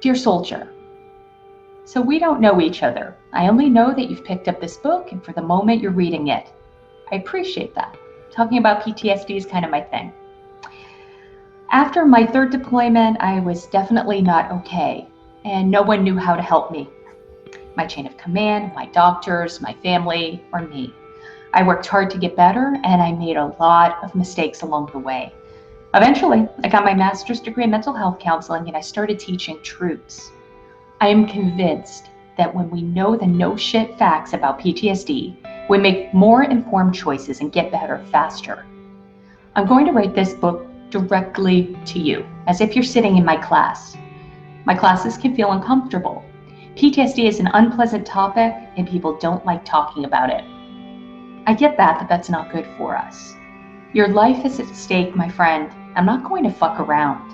Dear soldier, so we don't know each other. I only know that you've picked up this book and for the moment you're reading it. I appreciate that. Talking about PTSD is kind of my thing. After my third deployment, I was definitely not okay, and no one knew how to help me. My chain of command, my doctors, my family, or me. I worked hard to get better, and I made a lot of mistakes along the way. Eventually, I got my master's degree in mental health counseling and I started teaching Cruse. I am convinced that when we know the no shit facts about PTSD, we make more informed choices and get better faster. I'm going to write this book directly to you, as if you're sitting in my class. My classes can feel uncomfortable. PTSD is an unpleasant topic and people don't like talking about it. I get that, but that's not good for us. Your life is at stake, my friend. I'm not going to fuck around.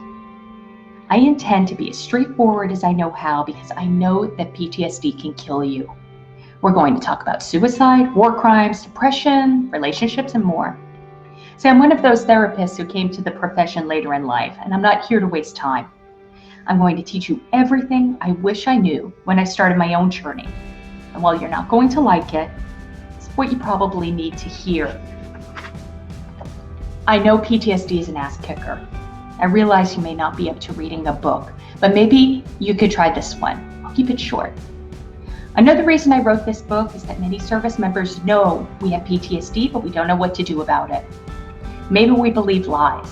I intend to be as straightforward as I know how because I know that PTSD can kill you. We're going to talk about suicide, war crimes, depression, relationships, and more. See, I'm one of those therapists who came to the profession later in life, and I'm not here to waste time. I'm going to teach you everything I wish I knew when I started my own journey. And while you're not going to like it, it's what you probably need to hear. I know PTSD is an ass kicker. I realize you may not be up to reading a book, but maybe you could try this one. I'll keep it short. Another reason I wrote this book is that many service members know we have PTSD, but we don't know what to do about it. Maybe we believe lies,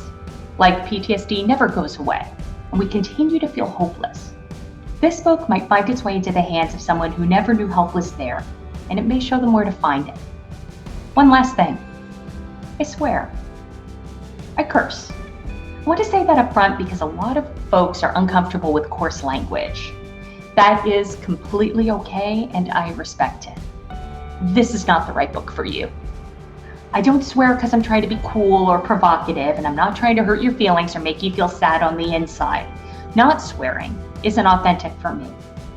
like PTSD never goes away, and we continue to feel hopeless. This book might find its way into the hands of someone who never knew help was there, and it may show them where to find it. One last thing. I swear. I curse. I want to say that up front because a lot of folks are uncomfortable with coarse language. That is completely okay, and I respect it. This is not the right book for you. I don't swear because I'm trying to be cool or provocative, and I'm not trying to hurt your feelings or make you feel sad on the inside. Not swearing isn't authentic for me,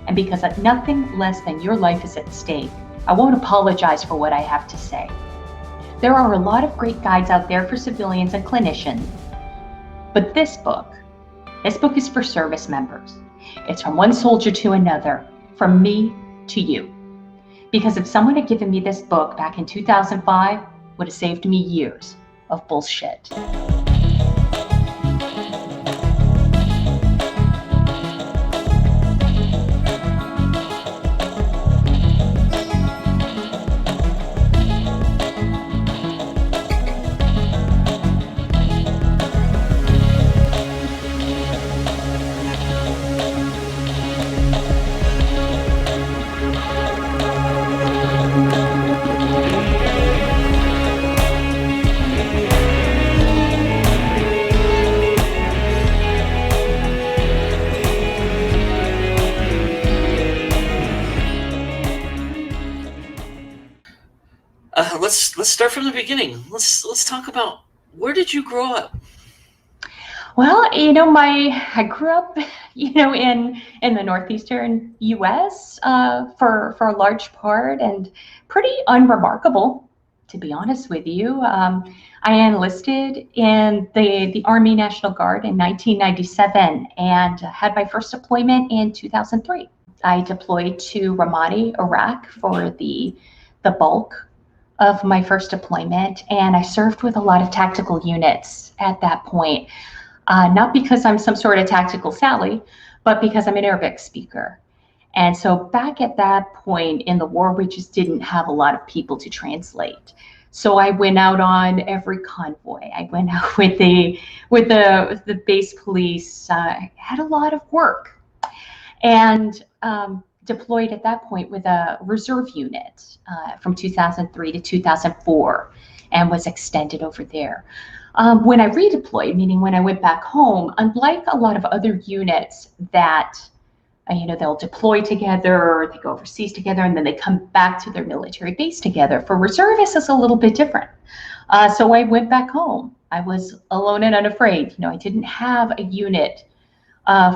and because nothing less than your life is at stake, I won't apologize for what I have to say. There are a lot of great guides out there for civilians and clinicians, but this book is for service members. It's from one soldier to another, from me to you. Because if someone had given me this book back in 2005, it would have saved me years of bullshit. Let's start from the beginning. Let's talk about, where did you grow up? Well, I grew up, in the northeastern U.S. For a large part, and pretty unremarkable, to be honest with you. I enlisted in the Army National Guard in 1997 and had my first deployment in 2003. I deployed to Ramadi, Iraq, for the bulk of my first deployment, and I served with a lot of tactical units at that point. Not because I'm some sort of tactical Sally, but because I'm an Arabic speaker. And so back at that point in the war, we just didn't have a lot of people to translate. So I went out on every convoy. I went out with the base police. Had a lot of work, and deployed at that point with a reserve unit from 2003 to 2004, and was extended over there. When I redeployed, meaning when I went back home, unlike a lot of other units that, they'll deploy together, they go overseas together, and then they come back to their military base together. For reservists, it's a little bit different. So I went back home. I was alone and unafraid. I didn't have a unit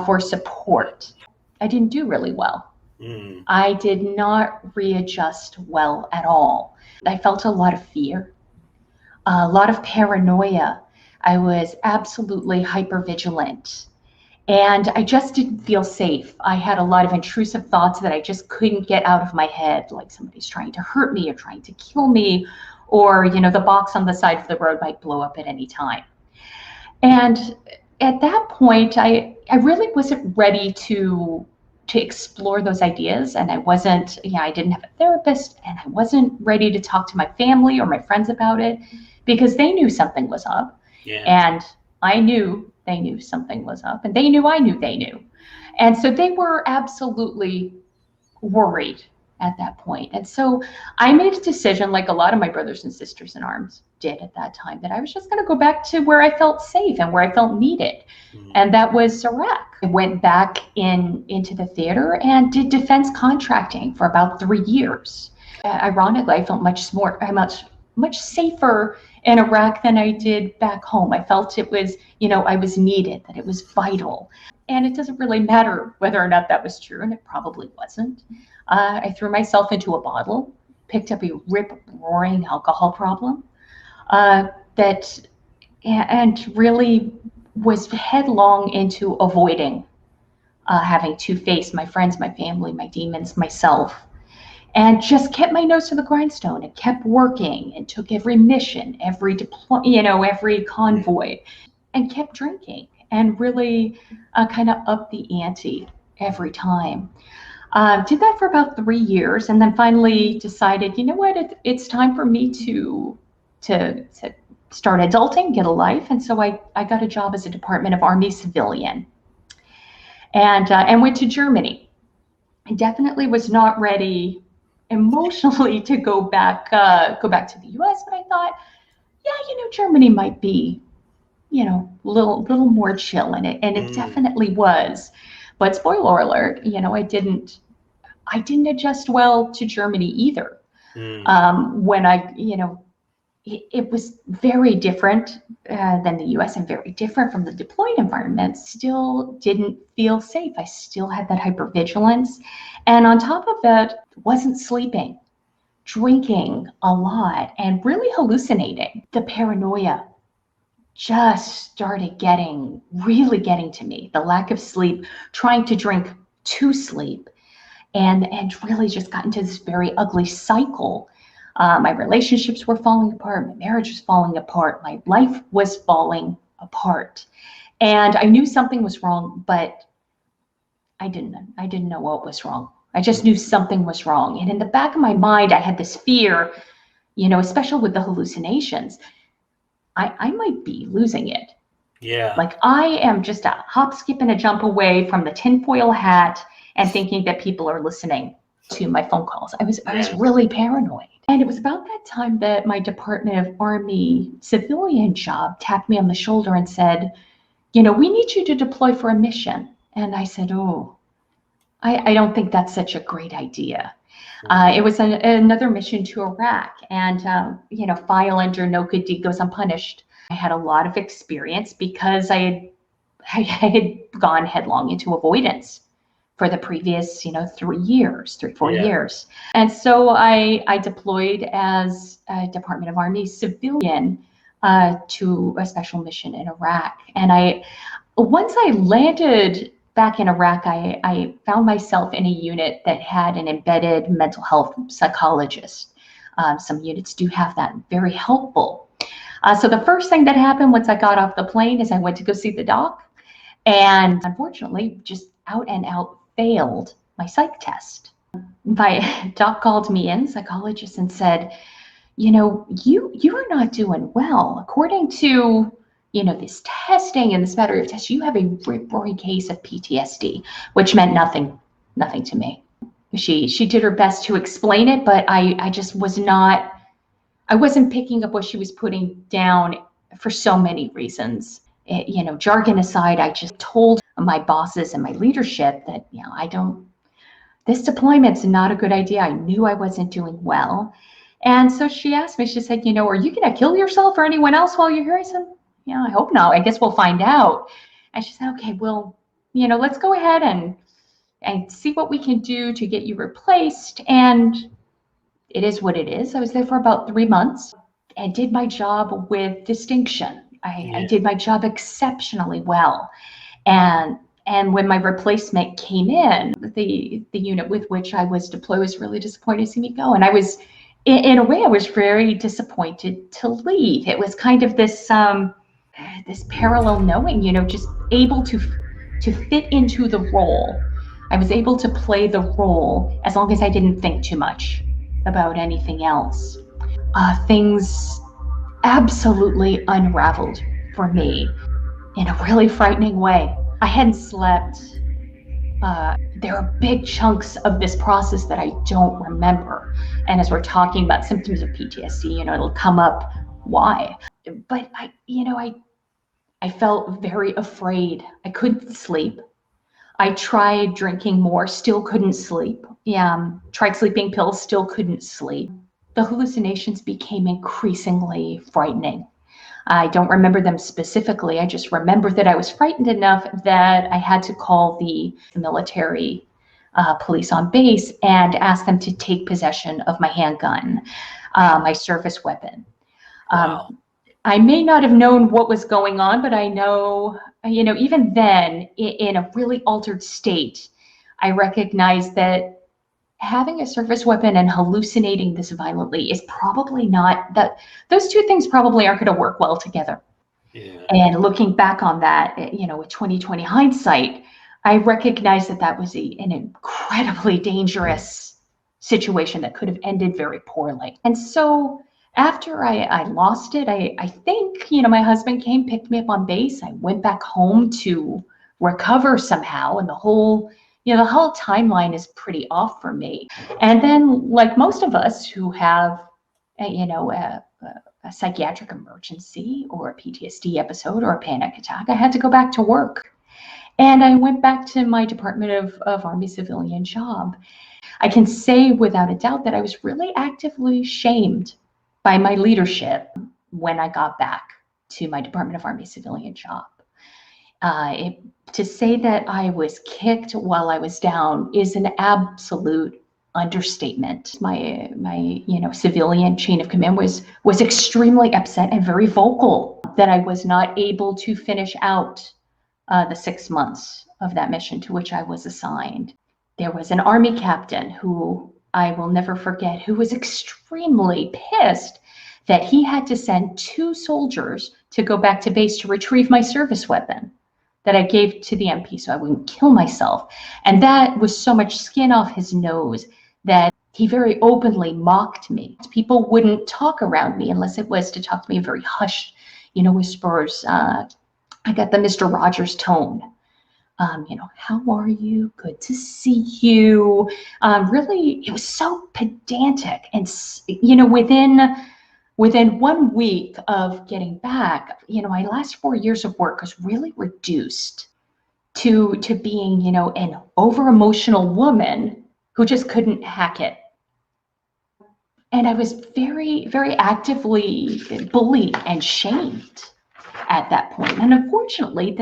for support. I didn't do really well. I did not readjust well at all. I felt a lot of fear, a lot of paranoia. I was absolutely hypervigilant. And I just didn't feel safe. I had a lot of intrusive thoughts that I just couldn't get out of my head, like somebody's trying to hurt me or trying to kill me, or, the box on the side of the road might blow up at any time. And at that point, I really wasn't ready to explore those ideas. And I wasn't, I didn't have a therapist, and I wasn't ready to talk to my family or my friends about it because they knew something was up. Yeah. And I knew they knew something was up, and they knew I knew they knew. And so they were absolutely worried at that point. And so I made a decision, like a lot of my brothers and sisters in arms did at that time, that I was just going to go back to where I felt safe and where I felt needed. Mhm. And that was Iraq. I went back into the theater and did defense contracting for about 3 years. Ironically, I felt much safer in Iraq than I did back home. I felt it was, I was needed, that it was vital. And it doesn't really matter whether or not that was true, and it probably wasn't. I threw myself into a bottle, picked up a rip-roaring alcohol problem, that and really was headlong into avoiding having to face my friends, my family, my demons, myself, and just kept my nose to the grindstone and kept working and took every mission, every convoy, and kept drinking and really kind of upped the ante every time. Did that for about 3 years, and then finally decided, you know what, it's time for me to start adulting, get a life. And so I got a job as a Department of Army civilian, and went to Germany. I definitely was not ready emotionally to go back to the U.S., but I thought, yeah, Germany might be, little more chill in it, and it definitely was. But spoiler alert, I didn't adjust well to Germany either. When it was very different than the US and very different from the deployed environment. Still didn't feel safe. I still had that hypervigilance. And on top of that, wasn't sleeping, drinking a lot, and really hallucinating. The paranoia just started really getting to me. The lack of sleep, trying to drink to sleep, and really just got into this very ugly cycle. My relationships were falling apart, my marriage was falling apart, my life was falling apart. And I knew something was wrong, but I didn't know what was wrong. I just knew something was wrong. And in the back of my mind, I had this fear, especially with the hallucinations, I might be losing it. Yeah. Like I am just a hop, skip, and a jump away from the tinfoil hat and thinking that people are listening to my phone calls. I was really paranoid. And it was about that time that my Department of Army civilian job tapped me on the shoulder and said, we need you to deploy for a mission. And I said, oh, I don't think that's such a great idea. It was another mission to Iraq, and file under no good deed goes unpunished. I had a lot of experience because I had gone headlong into avoidance for the previous 3, 4 Yeah. years. And so I deployed as a Department of Army civilian to a special mission in Iraq. And once I landed back in Iraq, I found myself in a unit that had an embedded mental health psychologist. Some units do have that, very helpful. So the first thing that happened once I got off the plane is I went to go see the doc, and unfortunately just out and out failed my psych test. My doc called me in, psychologist, and said, you are not doing well. According to this testing and this battery of tests, you have a rip-roaring case of PTSD, which meant nothing to me. She did her best to explain it, but I just I wasn't picking up what she was putting down for so many reasons. Jargon aside, I just told my bosses and my leadership that, this deployment's not a good idea. I knew I wasn't doing well. And so she asked me, she said, are you going to kill yourself or anyone else while you're here? I said, I hope not. I guess we'll find out. And she said, okay, well, let's go ahead and see what we can do to get you replaced. And it is what it is. I was there for about 3 months and did my job with distinction. I did my job exceptionally well. And And when my replacement came in, the unit with which I was deployed was really disappointed to see me go. And I was, in a way, I was very disappointed to leave. It was kind of this parallel knowing, just able to fit into the role. I was able to play the role as long as I didn't think too much about anything else. Things absolutely unraveled for me in a really frightening way. I hadn't slept. There are big chunks of this process that I don't remember. And as we're talking about symptoms of PTSD, it'll come up why. But I felt very afraid. I couldn't sleep. I tried drinking more, still couldn't sleep. Yeah, tried sleeping pills, still couldn't sleep. The hallucinations became increasingly frightening. I don't remember them specifically. I just remember that I was frightened enough that I had to call the military police on base and ask them to take possession of my handgun, my service weapon. Wow. I may not have known what was going on, but I know, even then, in a really altered state, I recognized that having a service weapon and hallucinating this violently is probably not that. Those two things probably aren't going to work well together. Yeah. And looking back on that, with 2020 hindsight, I recognize that that was an incredibly dangerous situation that could have ended very poorly. And so after I lost it, I think, my husband came, picked me up on base. I went back home to recover somehow. And the whole timeline is pretty off for me. And then, like most of us who have, a psychiatric emergency or a PTSD episode or a panic attack, I had to go back to work. And I went back to my Department of Army civilian job. I can say without a doubt that I was really actively shamed by my leadership when I got back to my Department of Army civilian job. To say that I was kicked while I was down is an absolute understatement. My civilian chain of command was extremely upset and very vocal that I was not able to finish out the 6 months of that mission to which I was assigned. There was an Army captain who I will never forget, who was extremely pissed that he had to send 2 soldiers to go back to base to retrieve my service weapon that I gave to the MP so I wouldn't kill myself. And that was so much skin off his nose that he very openly mocked me. People wouldn't talk around me unless it was to talk to me in very hushed, whispers. I got the Mr. Rogers tone. How are you? Good to see you. Really, it was so pedantic. And, within 1 week of getting back, my last 4 years of work was really reduced to being, an over emotional woman who just couldn't hack it. And I was very, very actively bullied and shamed at that point. And unfortunately,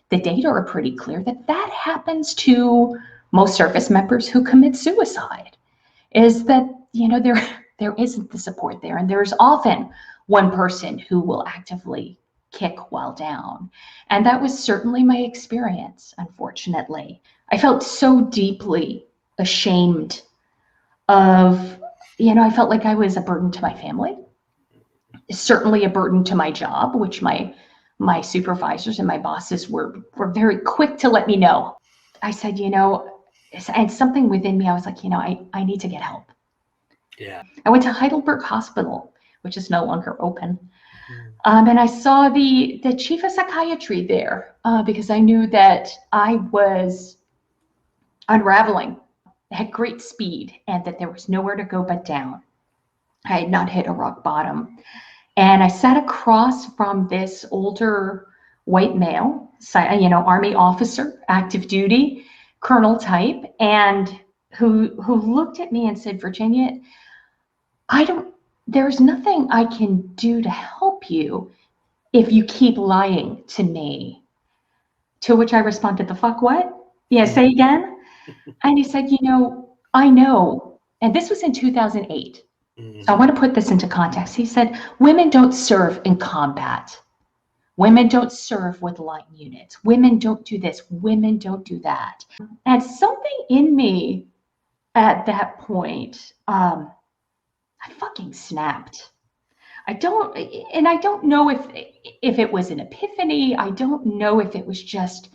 the data are pretty clear that happens to most service members who commit suicide, is that, there isn't the support there. And there's often one person who will actively kick while down. And that was certainly my experience, unfortunately. I felt so deeply ashamed of, I felt like I was a burden to my family, certainly a burden to my job, which my supervisors and my bosses were very quick to let me know. I said, and something within me, I was like, I need to get help. Yeah. I went to Heidelberg Hospital, which is no longer open. And I saw the chief of psychiatry there because I knew that I was unraveling at great speed and that there was nowhere to go but down. I had not hit a rock bottom. And I sat across from this older white male, Army officer, active duty, colonel type, and who looked at me and said, Virginia, there's nothing I can do to help you if you keep lying to me. To which I responded, the fuck what? Yeah, say again? And he said, I know. And this was in 2008. So I want to put this into context. He said, women don't serve in combat. Women don't serve with line units. Women don't do this. Women don't do that. And something in me at that point, I fucking snapped. I don't know if it was an epiphany. I don't know if it was just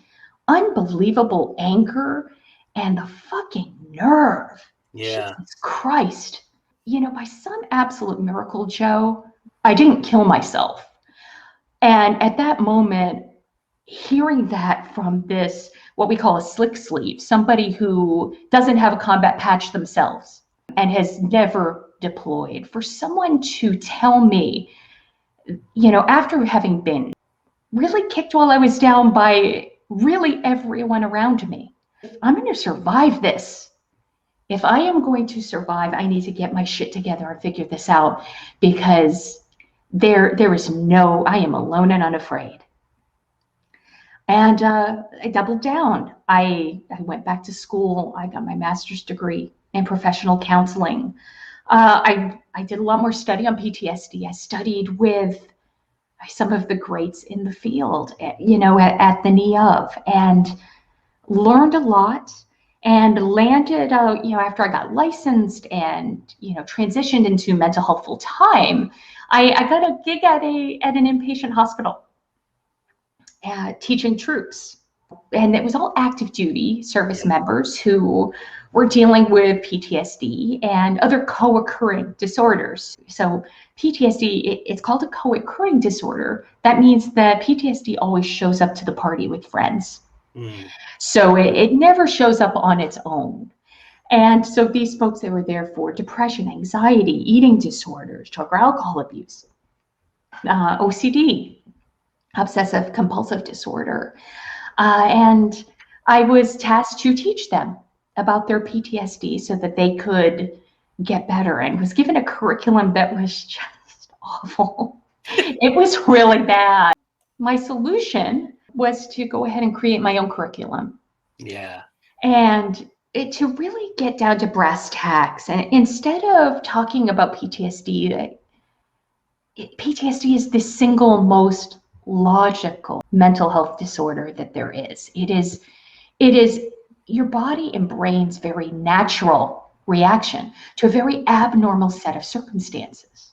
unbelievable anger and the fucking nerve. Yeah. Jesus Christ. By some absolute miracle, Joe, I didn't kill myself. And at that moment, hearing that from this, what we call a slick sleeve, somebody who doesn't have a combat patch themselves and has never deployed, for someone to tell me, after having been really kicked while I was down by really everyone around me, I'm going to survive this. If I am going to survive, I need to get my shit together and figure this out, because there is I am alone and unafraid. And I doubled down. I went back to school. I got my master's degree in professional counseling. I did a lot more study on PTSD. I studied with some of the greats in the field, at the knee of, and learned a lot, and landed, after I got licensed and, transitioned into mental health full time, I got a gig at an inpatient hospital, teaching troops. And it was all active duty service members who were dealing with PTSD and other co-occurring disorders. So PTSD, it's called a co-occurring disorder. That means that PTSD always shows up to the party with friends. Mm. So it never shows up on its own. And so these folks, they were there for depression, anxiety, eating disorders, drug or alcohol abuse, OCD, obsessive compulsive disorder. And I was tasked to teach them about their PTSD so that they could get better, and was given a curriculum that was just awful. It was really bad. My solution was to go ahead and create my own curriculum. Yeah. And to really get down to brass tacks. And instead of talking about PTSD, PTSD is the single most logical mental health disorder that there is. It is your body and brain's very natural reaction to a very abnormal set of circumstances.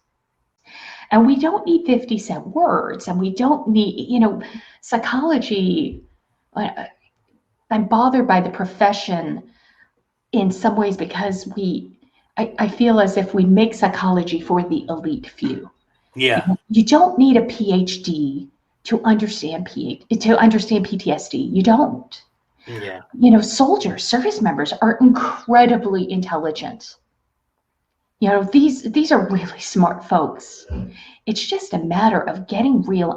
And we don't need 50-cent words, and we don't need, psychology. I'm bothered by the profession in some ways, because I feel as if we make psychology for the elite few. Yeah. You don't need a PhD to understand PTSD. You don't. Yeah. Soldiers, service members are incredibly intelligent. These are really smart folks. It's just a matter of getting real,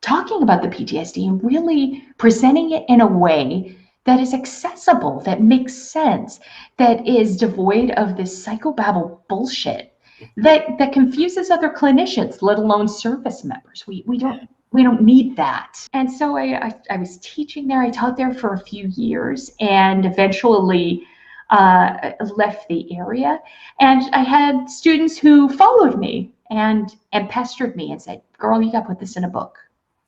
talking about the PTSD, and really presenting it in a way that is accessible, that makes sense, that is devoid of this psychobabble bullshit that confuses other clinicians, let alone service members. We don't need that. And so I was teaching there. I taught there for a few years, and eventually left the area. And I had students who followed me and pestered me and said, "Girl, you got to put this in a book.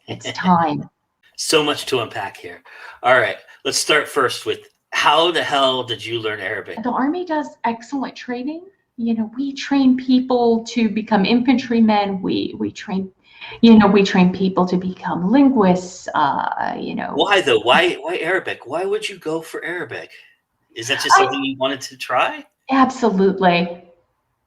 It's time." So much to unpack here. All right, let's start first with, how the hell did you learn Arabic? The Army does excellent training. We train people to become infantrymen. We train people to become linguists. Why though? Why Arabic? Why would you go for Arabic? Is that just something you wanted to try? Absolutely.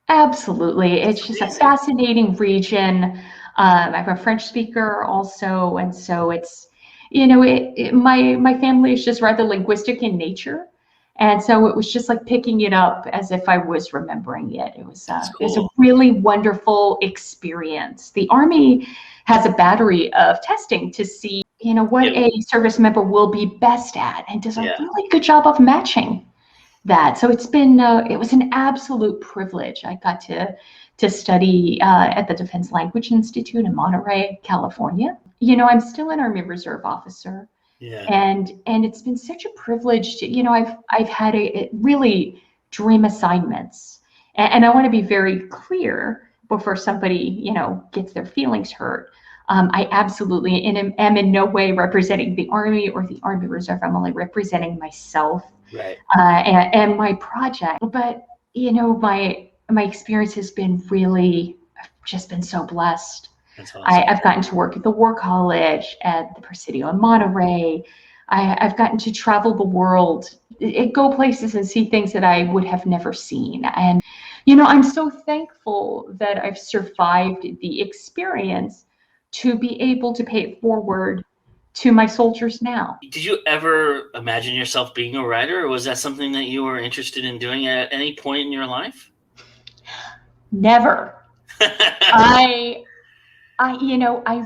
Absolutely. That's It's just a amazing. fascinating region. I'm a French speaker also, and so it's, my family is just rather linguistic in nature, and so it was just like picking it up as if I was remembering it. That's It was a cool. really wonderful experience. The Army has a battery of testing to see, what Yeah. a service member will be best at, and does a Yeah. really good job of matching that. So it was an absolute privilege. I got to study at the Defense Language Institute in Monterey, California. I'm still an Army Reserve officer, Yeah. and it's been such a privilege to, I've had a really dream assignments, and I want to be very clear before somebody, gets their feelings hurt. I absolutely am in no way representing the Army or the Army Reserve. I'm only representing myself Right. and my project. But my experience has been really, I've just been so blessed. That's awesome. I've gotten to work at the War College, at the Presidio in Monterey. I've gotten to travel the world, go places and see things that I would have never seen. And, I'm so thankful that I've survived the experience to be able to pay it forward to my soldiers now. Did you ever imagine yourself being a writer, or was that something that you were interested in doing at any point in your life? Never. I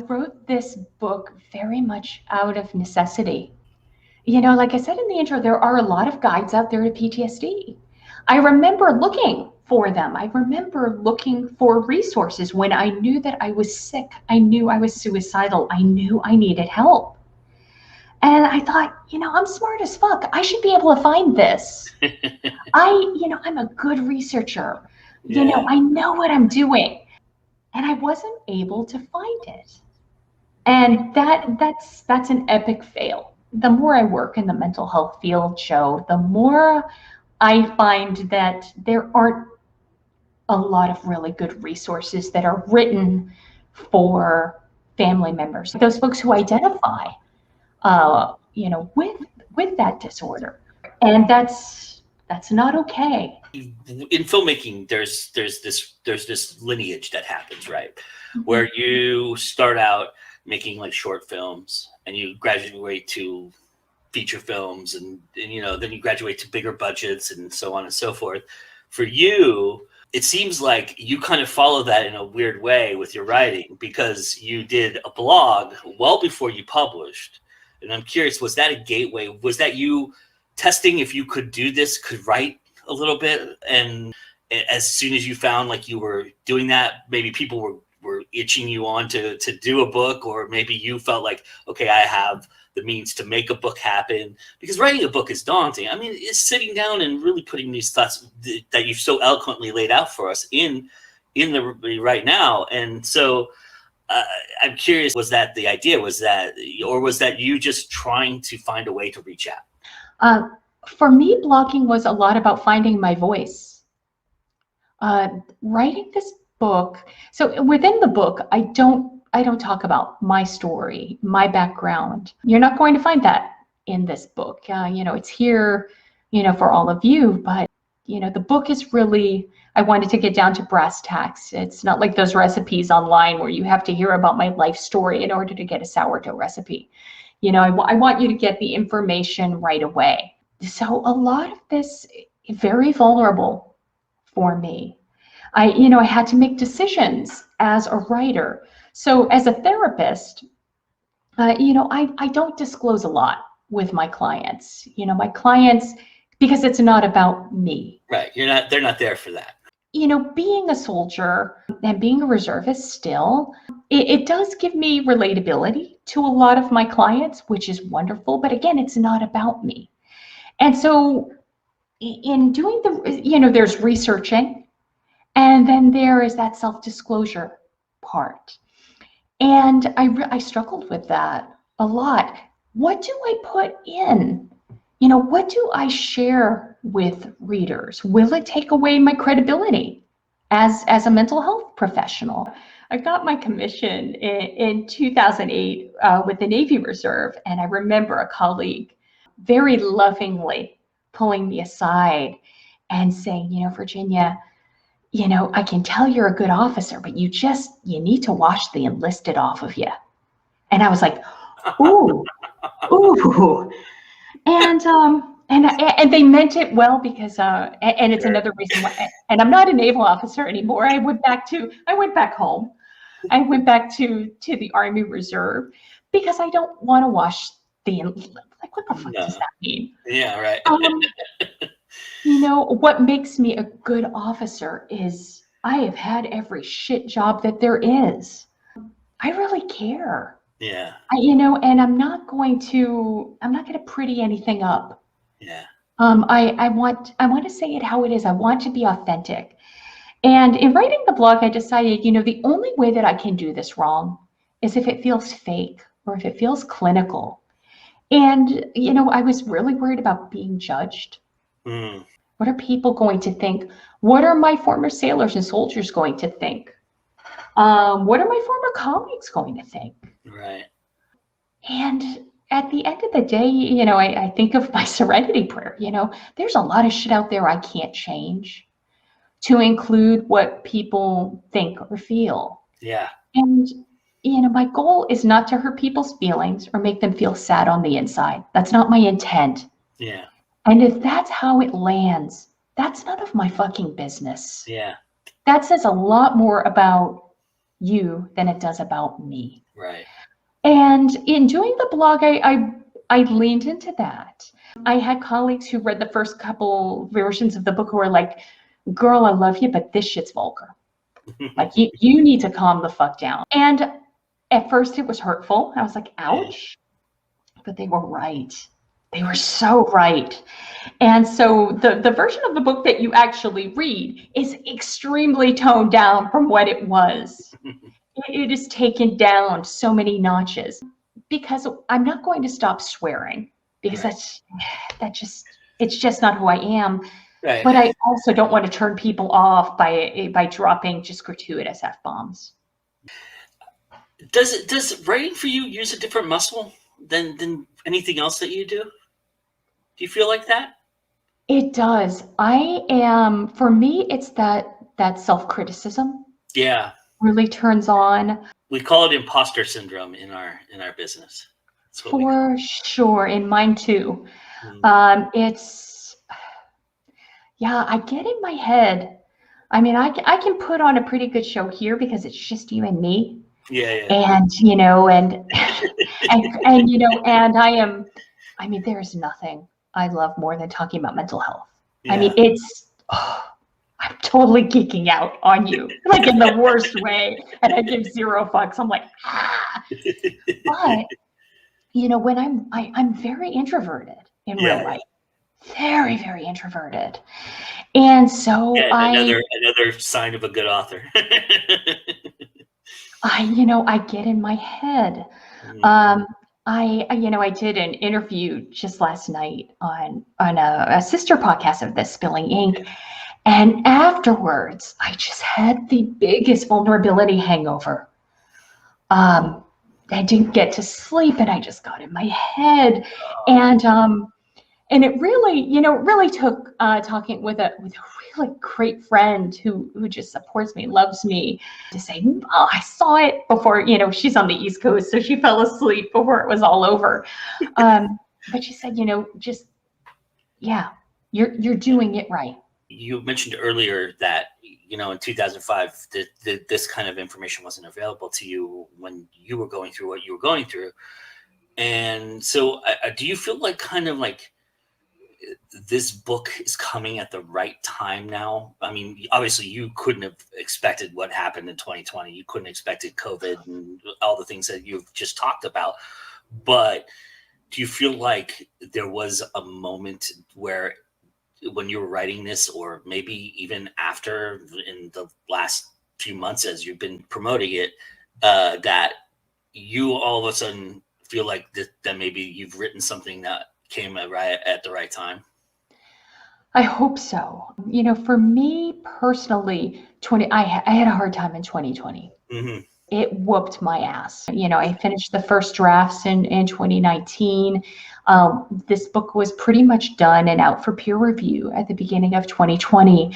wrote this book very much out of necessity. Like I said in the intro, there are a lot of guides out there to PTSD. I remember looking for them. I remember looking for resources when I knew that I was sick. I knew I was suicidal. I knew I needed help. And I thought, I'm smart as fuck. I should be able to find this. I'm a good researcher. Yeah. I know what I'm doing. And I wasn't able to find it. And that's an epic fail. The more I work in the mental health field, Joe, the more I find that there aren't a lot of really good resources that are written for family members, those folks who identify, with that disorder, and that's not okay. In filmmaking, there's this lineage that happens, right? Where you start out making like short films, and you graduate to feature films, and then you graduate to bigger budgets and so on and so forth. For you, it seems like you kind of follow that in a weird way with your writing, because you did a blog well before you published. And I'm curious, was that a gateway? Was that you testing if you could do this, could write a little bit? And as soon as you found like you were doing that, maybe people were itching you on to do a book, or maybe you felt like, okay, I have the means to make a book happen? Because writing a book is daunting. I mean, it's sitting down and really putting these thoughts that you've so eloquently laid out for us in the right now. And so I'm curious, was that the idea? Or was that you just trying to find a way to reach out? For me, blogging was a lot about finding my voice. Writing this book, so within the book, I don't talk about my story, my background. You're not going to find that in this book. It's here, for all of you, but the book is really, I wanted to get down to brass tacks. It's not like those recipes online where you have to hear about my life story in order to get a sourdough recipe. I want you to get the information right away. So a lot of this very vulnerable for me. I had to make decisions as a writer. So as a therapist, I don't disclose a lot with my clients. Because it's not about me. Right. They're not there for that. Being a soldier and being a reservist still, it does give me relatability to a lot of my clients, which is wonderful. But again, it's not about me. And so in doing there's researching, and then there is that self-disclosure part. And I struggled with that a lot. What do I put in? What do I share with readers? Will it take away my credibility as a mental health professional? I got my commission in 2008 with the Navy Reserve, and I remember a colleague very lovingly pulling me aside and saying, Virginia, I can tell you're a good officer, but you need to wash the enlisted off of you. And I was like, ooh, ooh. And they meant it well, because and it's another reason why. And I'm not a naval officer anymore. I went back home. I went back to the Army Reserve, because I don't want to wash the, like, what the fuck does that mean? Yeah, right. What makes me a good officer is I have had every shit job that there is. I really care. Yeah. And I'm not going to pretty anything up. Yeah. I want to say it how it is. I want to be authentic. And in writing the blog, I decided, the only way that I can do this wrong is if it feels fake or if it feels clinical. And, I was really worried about being judged. Mm, What are people going to think? What are my former sailors and soldiers going to think? What are my former colleagues going to think? right. And at the end of the day, I think of my serenity prayer. There's a lot of shit out there I can't change, to include what people think or feel. Yeah. And, my goal is not to hurt people's feelings or make them feel sad on the inside. That's not my intent. Yeah. And if that's how it lands, that's none of my fucking business. Yeah. That says a lot more about you than it does about me. Right. And in doing the blog, I leaned into that. I had colleagues who read the first couple versions of the book who were like, girl, I love you, but this shit's vulgar. Like, you need to calm the fuck down. And at first it was hurtful. I was like, ouch. But they were right. They were so right. And so the version of the book that you actually read is extremely toned down from what it was. It is taken down so many notches because I'm not going to stop swearing, because Right. it's just not who I am. Right. But I also don't want to turn people off by dropping just gratuitous F-bombs. Does writing for you use a different muscle than anything else that you do? Do you feel like that? It does. For me, it's that self-criticism Yeah. really turns on. We call it imposter syndrome in our business. That's what we call For sure, in mine too. it. It's, yeah, I get in my head. I mean, I can put on a pretty good show here because it's just you and me. Yeah, yeah. And, and I mean, there's nothing I love more than talking about mental health. I mean, Yeah. I'm totally geeking out on you, like in the worst way. And I give zero fucks. I'm like, ah. But, when I'm very introverted in real Yeah. life, very, very introverted. And so Yeah, another sign of a good author. I get in my head. I did an interview just last night on a sister podcast of this, Spilling Ink, and afterwards I just had the biggest vulnerability hangover. I didn't get to sleep, and I just got in my head, and it really took talking with a really great friend who just supports me, loves me, to say, oh, I saw it before. She's on the East Coast, so she fell asleep before it was all over. But she said, just, yeah, you're doing it right. You mentioned earlier that in 2005 this kind of information wasn't available to you when you were going through what you were going through, and so do you feel like kind of like this book is coming at the right time now? I mean, obviously you couldn't have expected what happened in 2020. You couldn't have expected COVID and all the things that you've just talked about. But do you feel like there was a moment where, when you were writing this, or maybe even after, in the last few months as you've been promoting it, that you all of a sudden feel like that maybe you've written something that came at the right time? I hope so. For me personally, I had a hard time in 2020. Mm-hmm. It whooped my ass. I finished the first drafts in 2019. This book was pretty much done and out for peer review at the beginning of 2020.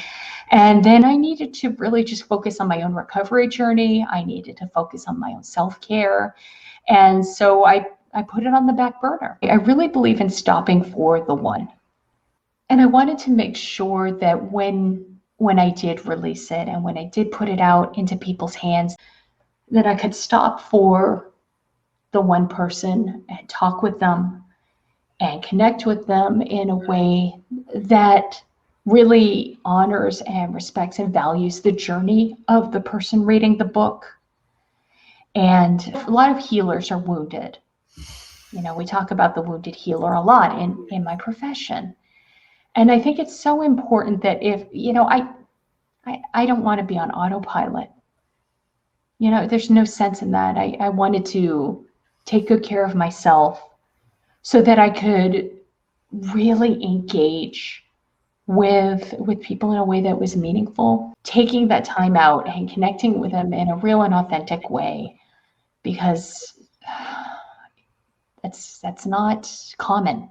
And then I needed to really just focus on my own recovery journey. I needed to focus on my own self-care. And so I put it on the back burner. I really believe in stopping for the one. And I wanted to make sure that when I did release it and when I did put it out into people's hands, that I could stop for the one person and talk with them and connect with them in a way that really honors and respects and values the journey of the person reading the book. And a lot of healers are wounded. We talk about the wounded healer a lot in my profession. And I think it's so important that if, I don't want to be on autopilot. There's no sense in that. I wanted to take good care of myself so that I could really engage with people in a way that was meaningful, taking that time out and connecting with them in a real and authentic way, because that's not common.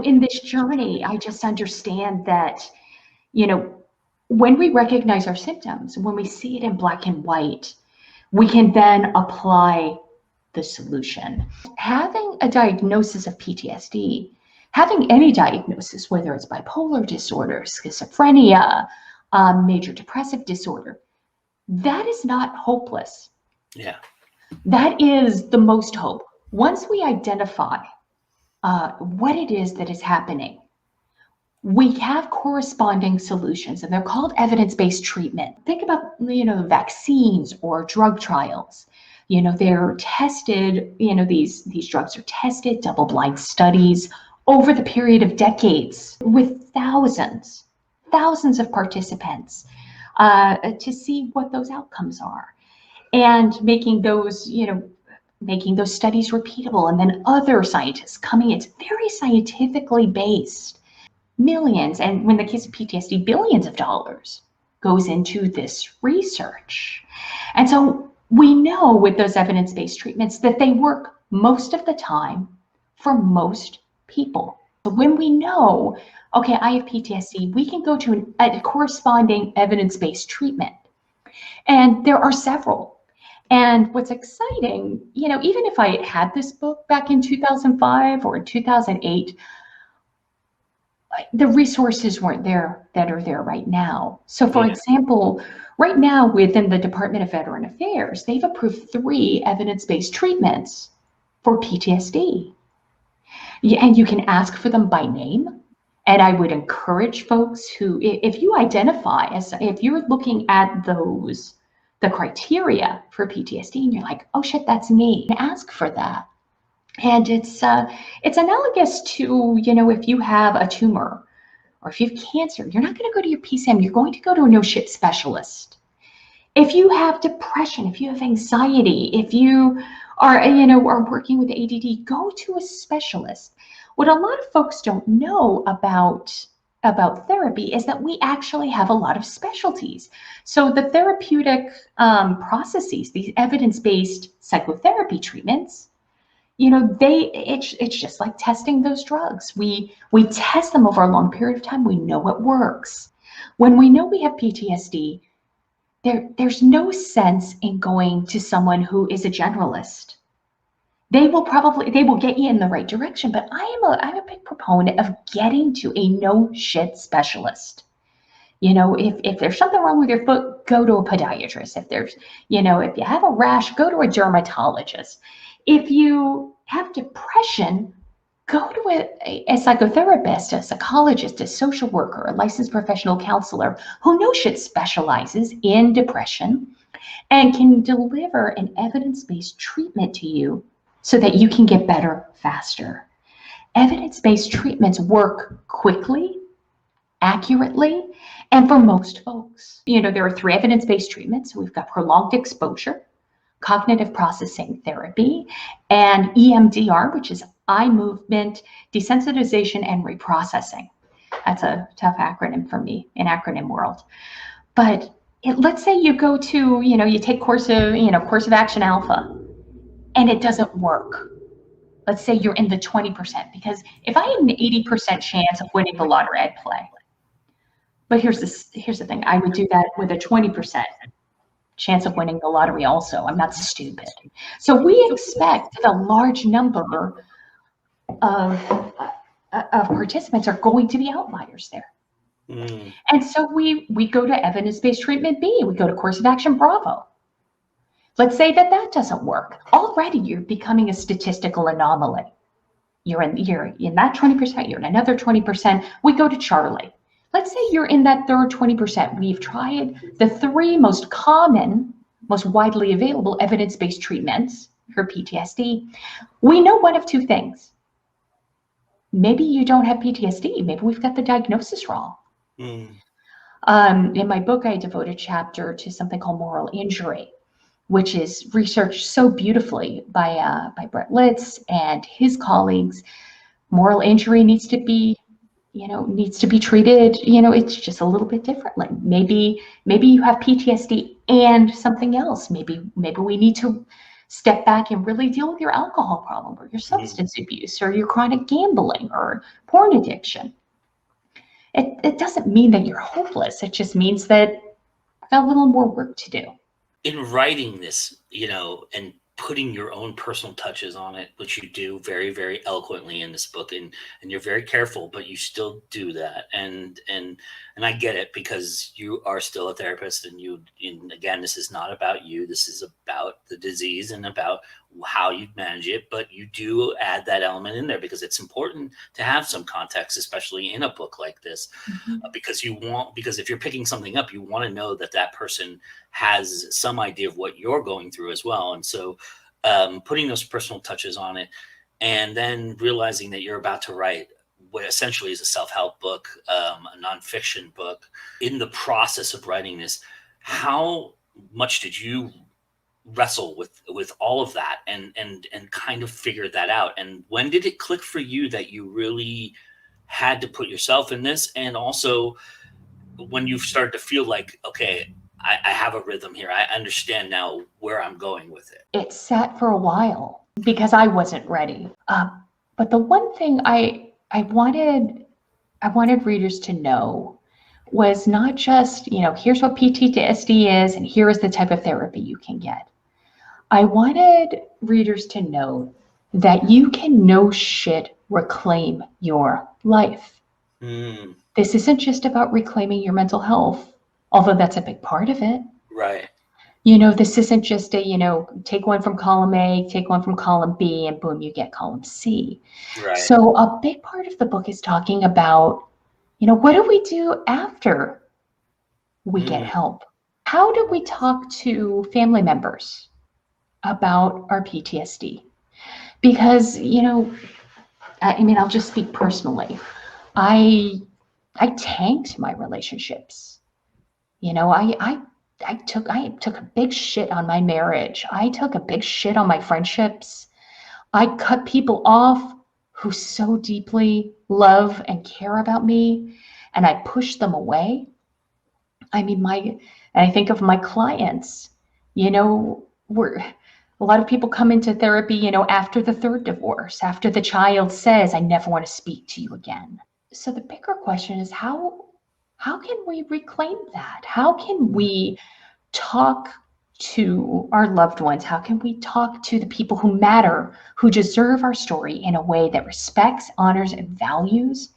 In this journey, I just understand that, when we recognize our symptoms, when we see it in black and white, we can then apply the solution. Having a diagnosis of PTSD, having any diagnosis, whether it's bipolar disorder, schizophrenia, major depressive disorder, that is not hopeless. Yeah. That is the most hope. Once we identify what it is that is happening, we have corresponding solutions, and they're called evidence-based treatment. Think about, vaccines or drug trials. They're tested, these drugs are tested, double-blind studies over the period of decades with thousands of participants to see what those outcomes are, and making those studies repeatable, and then other scientists coming. It's very scientifically based. Millions, and in the case of PTSD, billions of dollars goes into this research. And so we know with those evidence-based treatments that they work most of the time for most people. So when we know, okay, I have PTSD, we can go to a corresponding evidence-based treatment. And there are several. And what's exciting, even if I had this book back in 2005 or 2008, the resources weren't there that are there right now. So for example, right now within the Department of Veteran Affairs, they've approved 3 evidence-based treatments for PTSD. And you can ask for them by name. And I would encourage folks who, if you identify as, if you're looking at the criteria for PTSD and you're like, oh shit, that's me, ask for that. And it's analogous to, if you have a tumor or if you have cancer, you're not going to go to your PCM, you're going to go to a no shit specialist. If you have depression, if you have anxiety, if you are working with ADD, go to a specialist. What a lot of folks don't know about therapy is that we actually have a lot of specialties. So the therapeutic processes, these evidence-based psychotherapy treatments, it's just like testing those drugs. We test them over a long period of time. We know it works. When we know we have PTSD, there's no sense in going to someone who is a generalist. They will get you in the right direction, but I'm a big proponent of getting to a no shit specialist. If there's something wrong with your foot, go to a podiatrist. If you have a rash, go to a dermatologist. If you have depression, go to a psychotherapist, a psychologist, a social worker, a licensed professional counselor who no shit specializes in depression and can deliver an evidence-based treatment to you so that you can get better faster. Evidence-based treatments work quickly, accurately, and for most folks. There are 3 evidence-based treatments. We've got prolonged exposure, cognitive processing therapy, and EMDR, which is eye movement desensitization and reprocessing. That's a tough acronym for me in acronym world. But let's say you go to, you take course of action alpha and it doesn't work. Let's say you're in the 20%, because if I had an 80% chance of winning the lottery, I'd play. But here's the thing, I would do that with a 20% chance of winning the lottery also. I'm not stupid. So we expect that a large number of participants are going to be outliers there. Mm. And so we go to evidence-based treatment B, we go to course of action Bravo. Let's say that that doesn't work. Already you're becoming a statistical anomaly. You're in that 20%, you're in another 20%. We go to Charlie. Let's say you're in that third 20%. We've tried the three most common, most widely available evidence-based treatments for PTSD. We know one of two things. Maybe you don't have PTSD. Maybe we've got the diagnosis wrong. Mm. In my book, I devote a chapter to something called moral injury, which is researched so beautifully by Brett Litz and his colleagues. Moral injury needs to be treated, it's just a little bit differently. Maybe you have PTSD and something else. Maybe we need to step back and really deal with your alcohol problem or your substance abuse or your chronic gambling or porn addiction. It doesn't mean that you're hopeless. It just means that I've got a little more work to do. In writing this, and putting your own personal touches on it, which you do very, very eloquently in this book, and you're very careful, but you still do that. And I get it, because you are still a therapist, and again, this is not about you. This is about the disease and about how you manage it, but you do add that element in there because it's important to have some context, especially in a book like this. Because if you're picking something up, you want to know that that person has some idea of what you're going through as well. And so putting those personal touches on it, and then realizing that you're about to write what essentially is a self-help book, a nonfiction book. In the process of writing this, how much did you wrestle with all of that and kind of figure that out? And when did it click for you that you really had to put yourself in this? And also when you started to feel like, okay, I have a rhythm here. I understand now where I'm going with it. It sat for a while because I wasn't ready. But the one thing I wanted readers to know was not just, here's what PTSD is and here is the type of therapy you can get. I wanted readers to know that you can no shit reclaim your life. This isn't just about reclaiming your mental health, although that's a big part of it. Right. This isn't just a, take one from column A, take one from column B, and boom, you get column C. Right. So a big part of the book is talking about, what do we do after we get help? How do we talk to family members about our PTSD? Because, I'll just speak personally. I tanked my relationships. I took a big shit on my marriage. I took a big shit on my friendships. I cut people off who so deeply love and care about me, and I pushed them away. I think of my clients, a lot of people come into therapy, after the third divorce, after the child says, I never want to speak to you again. So the bigger question is how can we reclaim that? How can we talk to our loved ones? How can we talk to the people who matter, who deserve our story in a way that respects, honors, and values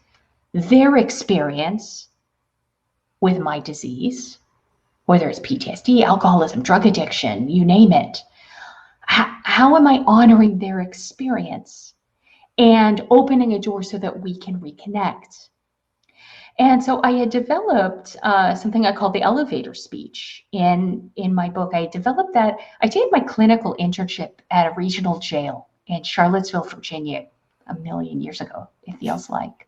their experience with my disease, whether it's PTSD, alcoholism, drug addiction, you name it? How am I honoring their experience and opening a door so that we can reconnect? And so I had developed something I call the elevator speech in my book. I developed that. I did my clinical internship at a regional jail in Charlottesville, Virginia, a million years ago, it feels like.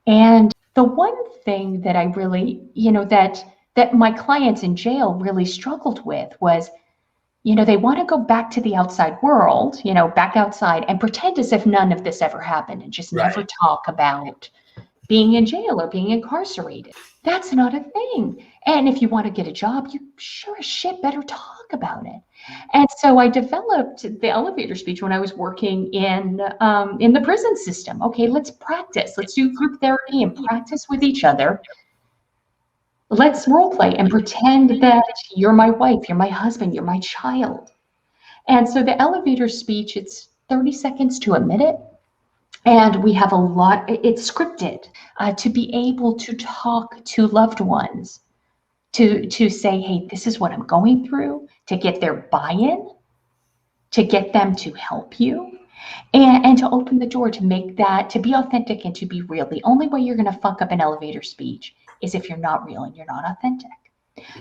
And the one thing that I really, that my clients in jail really struggled with was, they want to go back to the outside world, back outside and pretend as if none of this ever happened and just never talk about being in jail or being incarcerated. That's not a thing. And if you want to get a job, you sure as shit better talk about it. And so I developed the elevator speech when I was working in the prison system. Okay, let's practice. Let's do group therapy and practice with each other. Let's role play and pretend that you're my wife, you're my husband, you're my child. And so the elevator speech, it's 30 seconds to a minute. And we have a lot, it's scripted, to be able to talk to loved ones, to say, hey, this is what I'm going through, to get their buy-in, to get them to help you, and to open the door to make that, to be authentic and to be real. The only way you're going to fuck up an elevator speech is if you're not real and you're not authentic.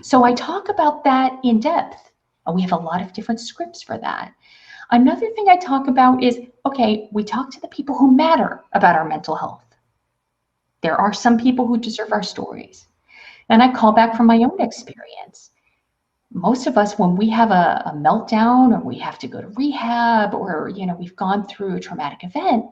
So I talk about that in depth, and we have a lot of different scripts for that. Another thing I talk about is, okay, we talk to the people who matter about our mental health. There are some people who deserve our stories. And I call back from my own experience. Most of us, when we have a meltdown or we have to go to rehab, or we've gone through a traumatic event,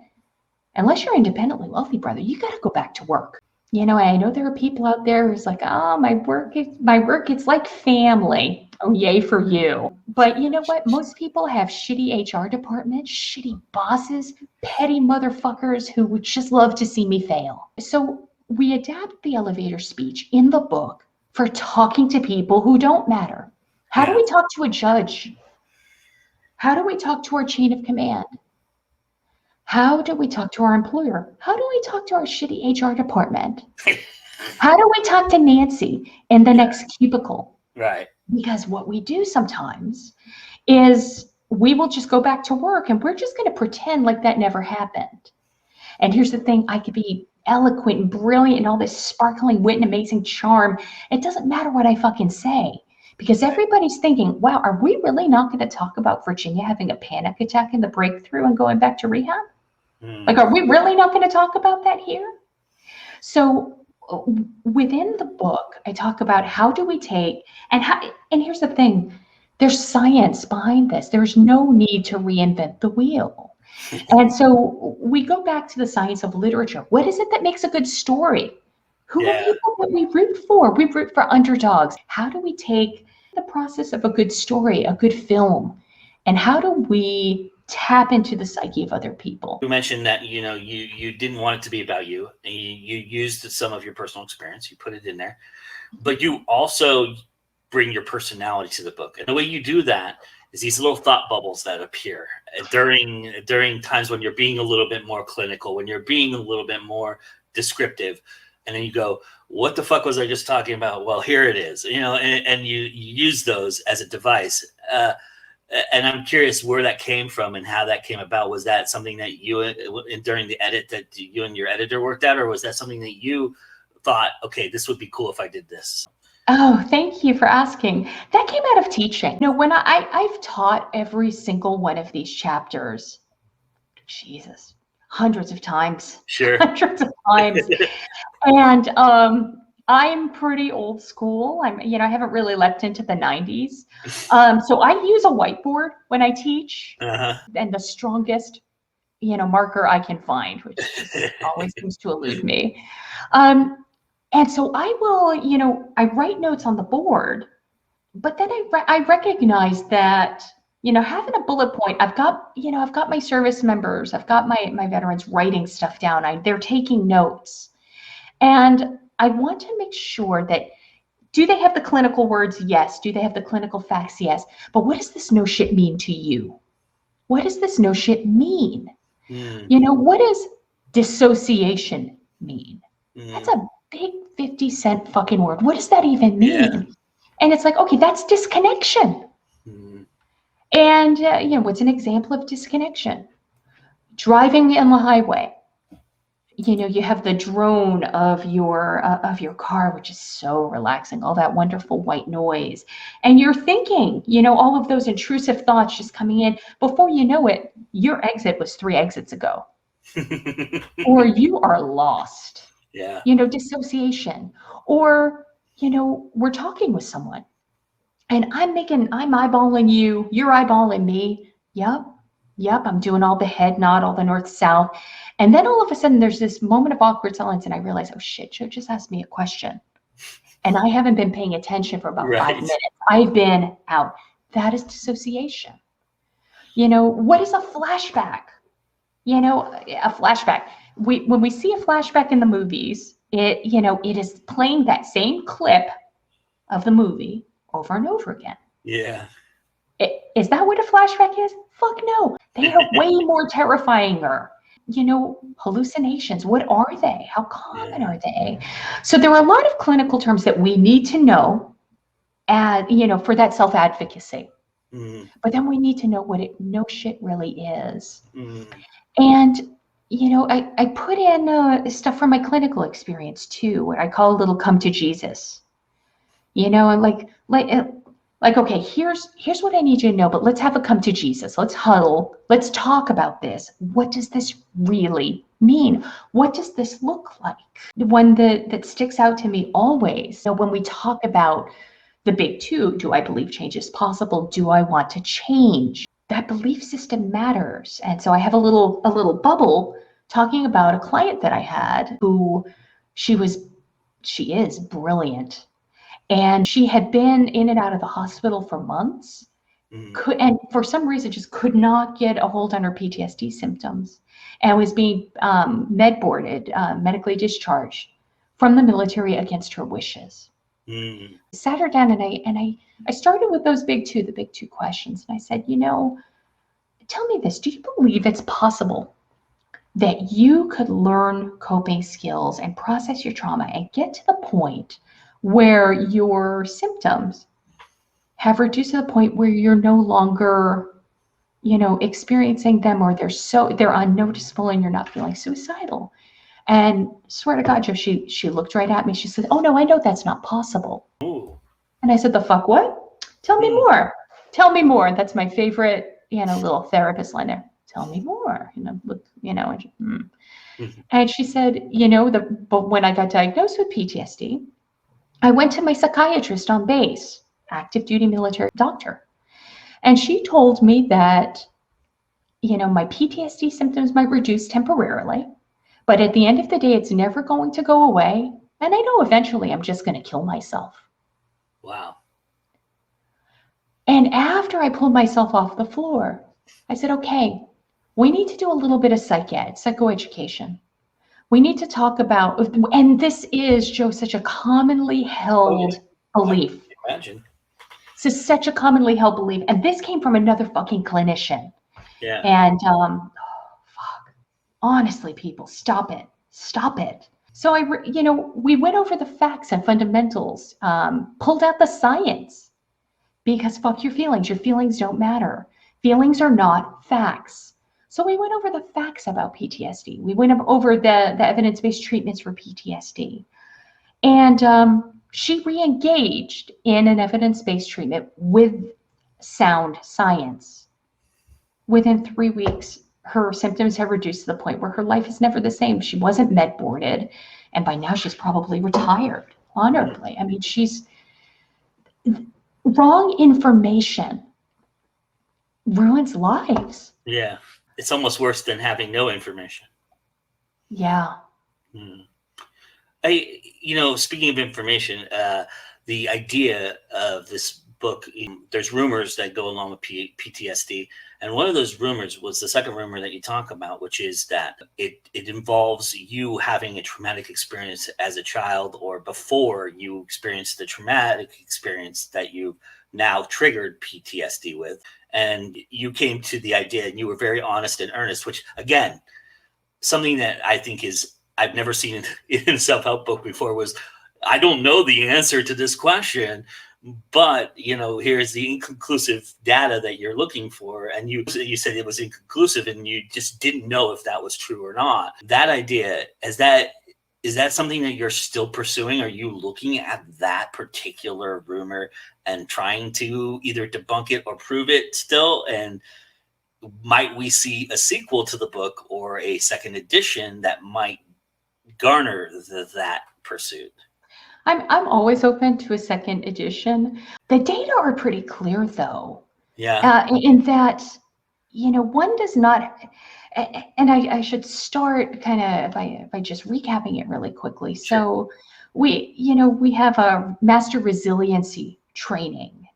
unless you're independently wealthy, brother, you got to go back to work. I know there are people out there who's like, oh, my work, it's like family. Oh, yay for you. But you know what? Most people have shitty HR departments, shitty bosses, petty motherfuckers who would just love to see me fail. So we adapt the elevator speech in the book for talking to people who don't matter. How do we talk to a judge? How do we talk to our chain of command? How do we talk to our employer? How do we talk to our shitty HR department? How do we talk to Nancy in the next cubicle? Right. Because what we do sometimes is we will just go back to work and we're just going to pretend like that never happened. And here's the thing, I could be eloquent and brilliant and all this sparkling wit and amazing charm. It doesn't matter what I fucking say, because everybody's thinking, wow, are we really not going to talk about Virginia having a panic attack in the breakthrough and going back to rehab? Like, are we really not going to talk about that here? So within the book, I talk about how do we take, and here's the thing, there's science behind this. There's no need to reinvent the wheel. And so we go back to the science of literature. What is it that makes a good story? Who are people that we root for? We root for underdogs. How do we take the process of a good story, a good film, and how do we tap into the psyche of other people? You mentioned that you didn't want it to be about you, and you used some of your personal experience. You put it in there, but you also bring your personality to the book. And the way you do that is these little thought bubbles that appear during times when you're being a little bit more clinical, when you're being a little bit more descriptive, and then you go, what the fuck was I just talking about? Well, here it is, and you use those as a device. And I'm curious where that came from and how that came about. Was that something that you, during the edit, that you and your editor worked out, or was that something that you thought, okay, this would be cool if I did this? Oh, thank you for asking. That came out of teaching. When I've taught every single one of these chapters, Jesus, hundreds of times. Sure. Hundreds of times. And I'm pretty old school. I haven't really leapt into the 90s. So I use a whiteboard when I teach, and the strongest, marker I can find, which just always seems to elude me. And so I will, I write notes on the board, but then I recognize that, having a bullet point, I've got my service members, I've got my veterans writing stuff down. They're taking notes. And I want to make sure that, do they have the clinical words? Yes. Do they have the clinical facts? Yes. But what does this no shit mean to you? What does this no shit mean? What does dissociation mean? That's a big 50-cent fucking word. What does that even mean? Yeah. And it's like, okay, that's disconnection. And what's an example of disconnection? Driving in the highway. You have the drone of your car, which is so relaxing, all that wonderful white noise. And you're thinking, all of those intrusive thoughts just coming in. Before you know it, your exit was 3 exits ago. Or you are lost. Yeah. Dissociation. Or, we're talking with someone and I'm eyeballing you, you're eyeballing me. Yep, I'm doing all the head nod, all the north-south. And then all of a sudden there's this moment of awkward silence and I realize, oh shit, Joe just asked me a question. And I haven't been paying attention for about 5 minutes. I've been out. That is dissociation. What is a flashback? A flashback. When we see a flashback in the movies, it is playing that same clip of the movie over and over again. Yeah. Is that what a flashback is? Fuck no. They are way more terrifying. hallucinations. What are they? How common Yeah. are they? So there are a lot of clinical terms that we need to know, and for that self-advocacy. Mm, But then we need to know what it no shit really is. mm, And I put in stuff from my clinical experience too, what I call a little come to Jesus. And like okay, here's what I need you to know, but let's have a come to Jesus. Let's huddle. Let's talk about this. What does this really mean? What does this look like? The one that sticks out to me always, when we talk about the big two, do I believe change is possible? Do I want to change? That belief system matters. And so I have a little bubble talking about a client that I had who she is brilliant. And she had been in and out of the hospital for months, mm, and for some reason just could not get a hold on her PTSD symptoms, and was being med boarded, medically discharged from the military against her wishes. mm. Sat her down, and I started with those the big two questions. And I said, tell me this, do you believe it's possible that you could learn coping skills and process your trauma and get to the point where your symptoms have reduced to the point where you're no longer, experiencing them, or they're unnoticeable and you're not feeling suicidal? And swear to God, Joe, she looked right at me. She said, "Oh no, I know that's not possible." Ooh. And I said, "The fuck what? Tell me Mm, more. Tell me more." That's my favorite, little therapist line there. Tell me more. mhm, And she said, but when I got diagnosed with PTSD, I went to my psychiatrist on base, active duty military doctor. And she told me that, my PTSD symptoms might reduce temporarily, but at the end of the day, it's never going to go away. And I know eventually I'm just going to kill myself. wow. And after I pulled myself off the floor, I said, okay, we need to do a little bit of psychoeducation. We need to talk about, and this is, Joe, such a commonly Oh yeah. held I can belief. imagine. This is such a commonly held belief. And this came from another fucking clinician. Yeah. And fuck, honestly, people, stop it. Stop it. So we went over the facts and fundamentals, pulled out the science, because fuck your feelings. Your feelings don't matter. Feelings are not facts. So we went over the facts about PTSD. We went over the evidence-based treatments for PTSD. And she re-engaged in an evidence-based treatment with sound science. Within 3 weeks, her symptoms have reduced to the point where her life is never the same. She wasn't med boarded, and by now she's probably retired Mm, honorably. I mean, she's wrong information ruins lives. yeah. It's almost worse than having no information. Yeah. Mm. Speaking of information, the idea of this book, there's rumors that go along with PTSD. And one of those rumors was the second rumor that you talk about, which is that it involves you having a traumatic experience as a child or before you experienced the traumatic experience that you now triggered PTSD with. And you came to the idea and you were very honest and earnest, which again, something that I think is I've never seen in a self-help book before was I don't know the answer to this question, but here's the inconclusive data that you're looking for, and you said it was inconclusive and you just didn't know if that was true or not. That idea is that something that you're still pursuing? Are you looking at that particular rumor and trying to either debunk it or prove it still? And might we see a sequel to the book or a second edition that might garner that pursuit? I'm always open to a second edition. The data are pretty clear, though, Yeah. in that, one does not, and I should start kind of by just recapping it really quickly. Sure. So we have a master resiliency training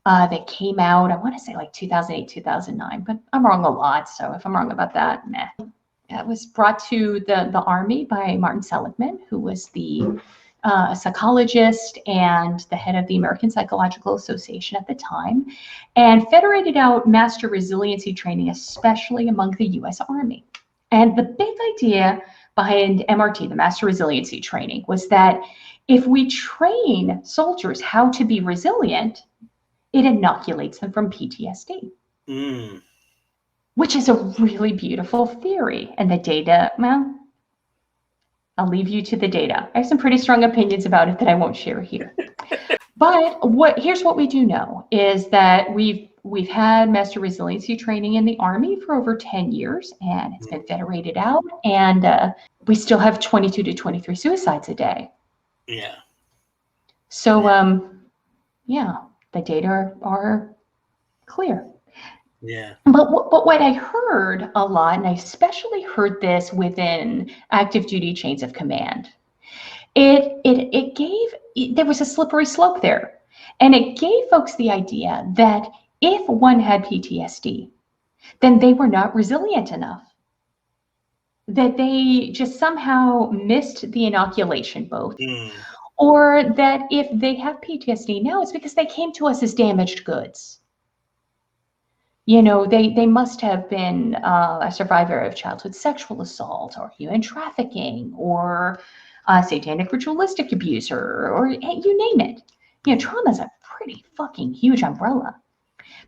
that came out, I want to say like 2008, 2009, but I'm wrong a lot. So if I'm wrong about that, meh. It was brought to the Army by Martin Seligman, who was the psychologist and the head of the American Psychological Association at the time, and federated out master resiliency training, especially among the U.S. Army. And the big idea behind MRT, the Master Resiliency Training, was that if we train soldiers how to be resilient, it inoculates them from PTSD, Mm. which is a really beautiful theory. And the data, well, I'll leave you to the data. I have some pretty strong opinions about it that I won't share here. But here's what we do know is that we've had master resiliency training in the Army for over 10 years, and it's been federated out, and we still have 22 to 23 suicides a day. Yeah. So, yeah, the data are clear. Yeah. But what I heard a lot, and I especially heard this within active duty chains of command, there was a slippery slope there. And it gave folks the idea that if one had PTSD, then they were not resilient enough, that they just somehow missed the inoculation boat, or that if they have PTSD now, it's because they came to us as damaged goods. You know, they must have been a survivor of childhood sexual assault or human trafficking or satanic ritualistic abuse or you name it. You know, trauma is a pretty fucking huge umbrella.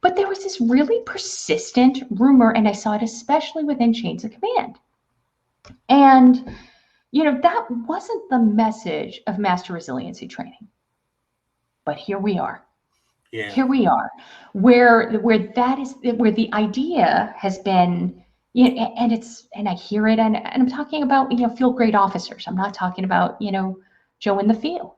But there was this really persistent rumor, and I saw it especially within chains of command. And, you know, that wasn't the message of master resiliency training. But here we are. Yeah. Here we are, where that is where the idea has been, you know, and I hear it, and I'm talking about, you know, field grade officers. I'm not talking about, you know, Joe in the field,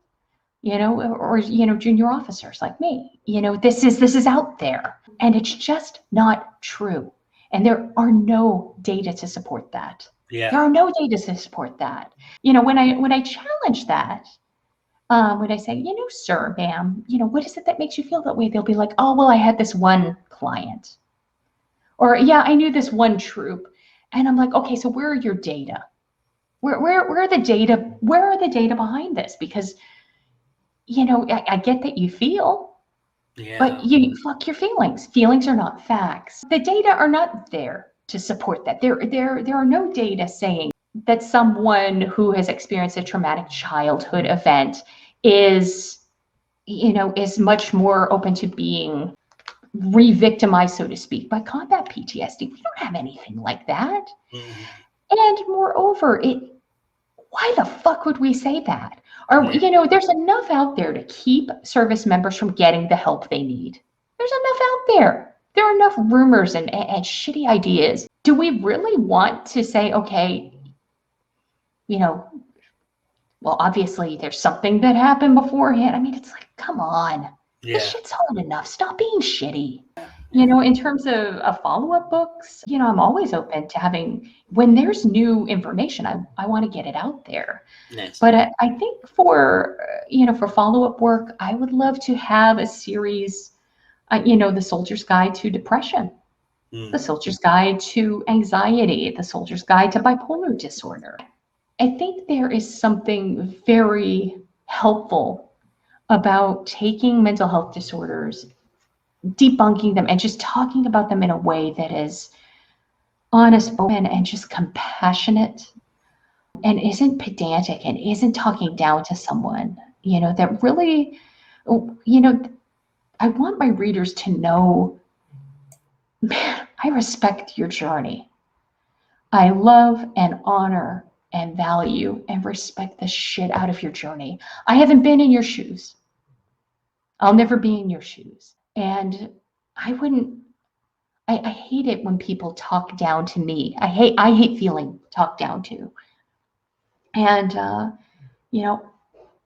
you know, or you know, junior officers like me. You know, this is out there, and it's just not true. And there are no data to support that. Yeah. There are no data to support that. You know, when I challenge that, when I say, you know, sir, ma'am, you know, what is it that makes you feel that way? They'll be like, oh, well, I had this one client. Or, yeah, I knew this one troop. And I'm like, okay, so where are your data? Where are the data? Where are the data behind this? Because, you know, I get that you feel, but you fuck your feelings. Feelings are not facts. The data are not there to support that. There are no data saying that someone who has experienced a traumatic childhood event is, you know, is much more open to being re-victimized, so to speak, by combat PTSD. We don't have anything like that. And moreover, why the fuck would we say that? Or, you know, there's enough out there to keep service members from getting the help they need. There's enough out there. There are enough rumors and shitty ideas. Do we really want to say, okay, you know, well, obviously there's something that happened beforehand. I mean, it's like, come on. This shit's hard enough. Stop being shitty. You know, in terms of follow-up books, you know, I'm always open to having, when there's new information, I want to get it out there. Nice. But I think for, you know, for follow-up work, I would love to have a series, you know, The Soldier's Guide to Depression, The Soldier's Guide to Anxiety, The Soldier's Guide to Bipolar Disorder. I think there is something very helpful about taking mental health disorders, debunking them, and just talking about them in a way that is honest, open, and just compassionate, and isn't pedantic, and isn't talking down to someone, you know, that really, you know, I want my readers to know, man, I respect your journey. I love and honor and value and respect the shit out of your journey. I haven't been in your shoes. I'll never be in your shoes. And I hate it when people talk down to me. I hate feeling talked down to. And, you know,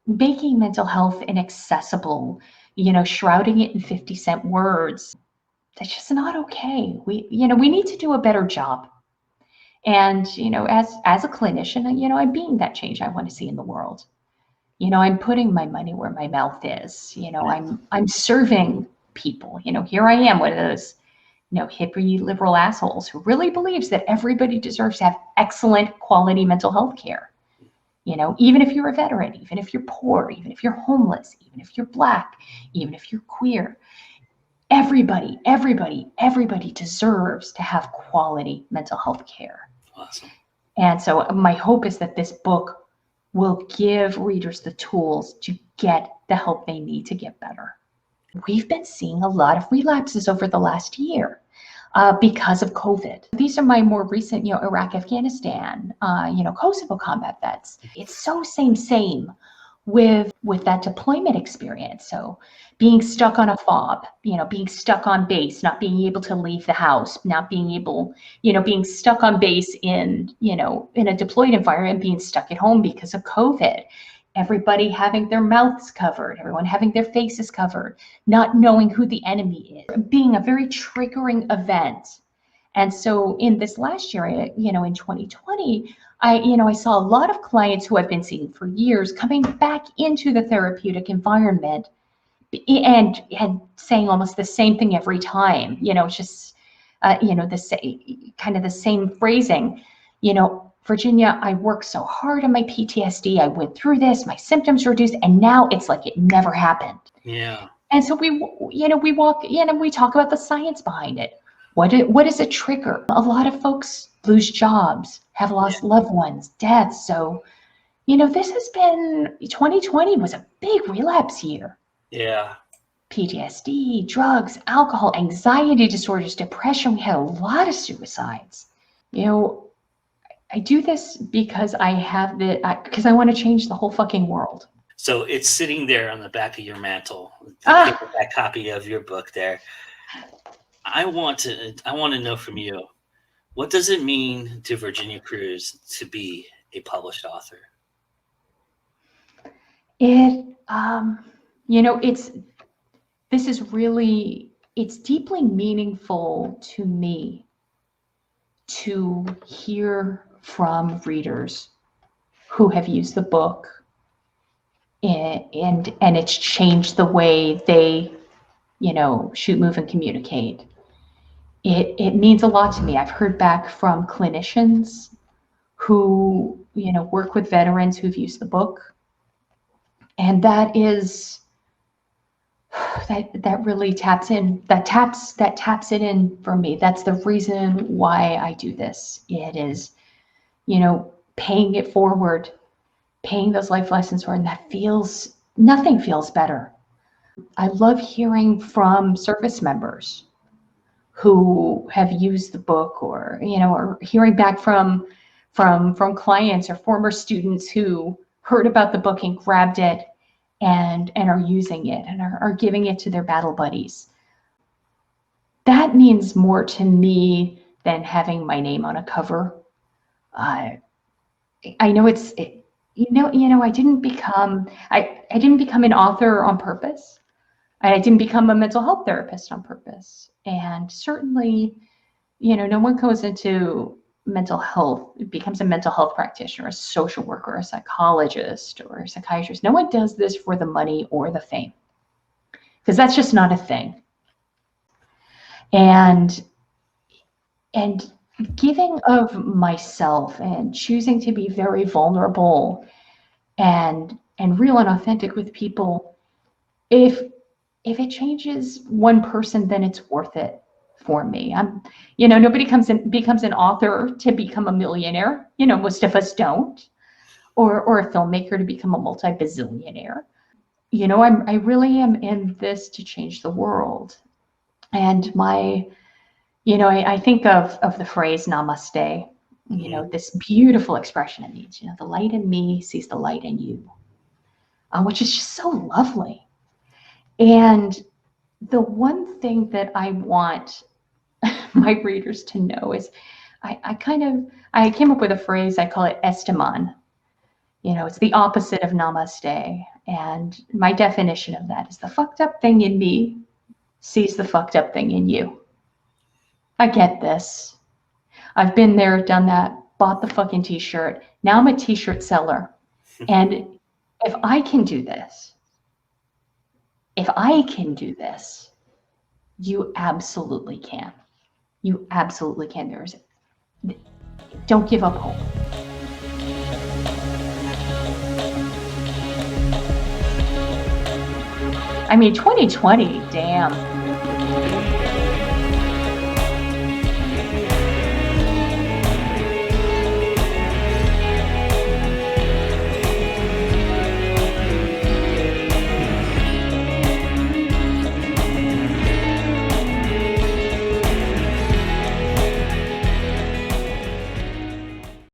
making mental health inaccessible, you know, shrouding it in 50-cent words, that's just not okay. We need to do a better job. And, you know, as a clinician, you know, I'm being that change I want to see in the world. You know, I'm putting my money where my mouth is. You know, I'm serving people. You know, here I am, one of those, you know, hippie liberal assholes who really believes that everybody deserves to have excellent quality mental health care. You know, even if you're a veteran, even if you're poor, even if you're homeless, even if you're Black, even if you're queer, everybody deserves to have quality mental health care. Awesome. And so my hope is that this book will give readers the tools to get the help they need to get better. We've been seeing a lot of relapses over the last year because of COVID. These are my more recent, Iraq, Afghanistan, Kosovo combat vets. It's so same with that deployment experience. So being stuck on a fob, being stuck on base, not being able to leave the house, not being able, being stuck on base in a deployed environment, being stuck at home because of COVID. Everybody having their mouths covered, everyone having their faces covered, not knowing who the enemy is, being a very triggering event. And so in this last year, in 2020, I saw a lot of clients who I've been seeing for years coming back into the therapeutic environment and saying almost the same thing every time. It's just, the same phrasing. Virginia, I worked so hard on my PTSD. I went through this, my symptoms reduced, and now it's like it never happened. Yeah. And so we talk about the science behind it. What is a trigger? A lot of folks lose jobs, have lost loved ones, deaths. So, this has been 2020 was a big relapse year. Yeah. PTSD, drugs, alcohol, anxiety disorders, depression. We had a lot of suicides. I do this because because I want to change the whole fucking world. So it's sitting there on the back of your mantle, that copy of your book there. I want to know from you, what does it mean to Virginia Cruse to be a published author? It's deeply meaningful to me to hear from readers who have used the book and it's changed the way they, shoot, move, and communicate. It means a lot to me. I've heard back from clinicians who, work with veterans who've used the book. And that really taps it in for me. That's the reason why I do this. It is, paying it forward, paying those life lessons forward, and nothing feels better. I love hearing from service members who have used the book, or hearing back from clients or former students who heard about the book and grabbed it and are using it and are giving it to their battle buddies. That means more to me than having my name on a cover. I know I didn't become an author on purpose. I didn't become a mental health therapist on purpose. And certainly, no one goes into mental health, becomes a mental health practitioner, a social worker, a psychologist, or a psychiatrist. No one does this for the money or the fame, because that's just not a thing. And giving of myself and choosing to be very vulnerable and real and authentic with people, if it changes one person, then it's worth it for me. Nobody becomes an author to become a millionaire. Most of us don't, or a filmmaker to become a multi-bazillionaire. I really am in this to change the world. And I think of the phrase namaste, this beautiful expression it means, the light in me sees the light in you, which is just so lovely. And the one thing that I want my readers to know is I came up with a phrase, I call it estiman. It's the opposite of namaste. And my definition of that is the fucked up thing in me sees the fucked up thing in you. I get this. I've been there, done that, bought the fucking t-shirt. Now I'm a t-shirt seller. And if I can do this, you absolutely can. You absolutely can. Don't give up hope. I mean, 2020, damn.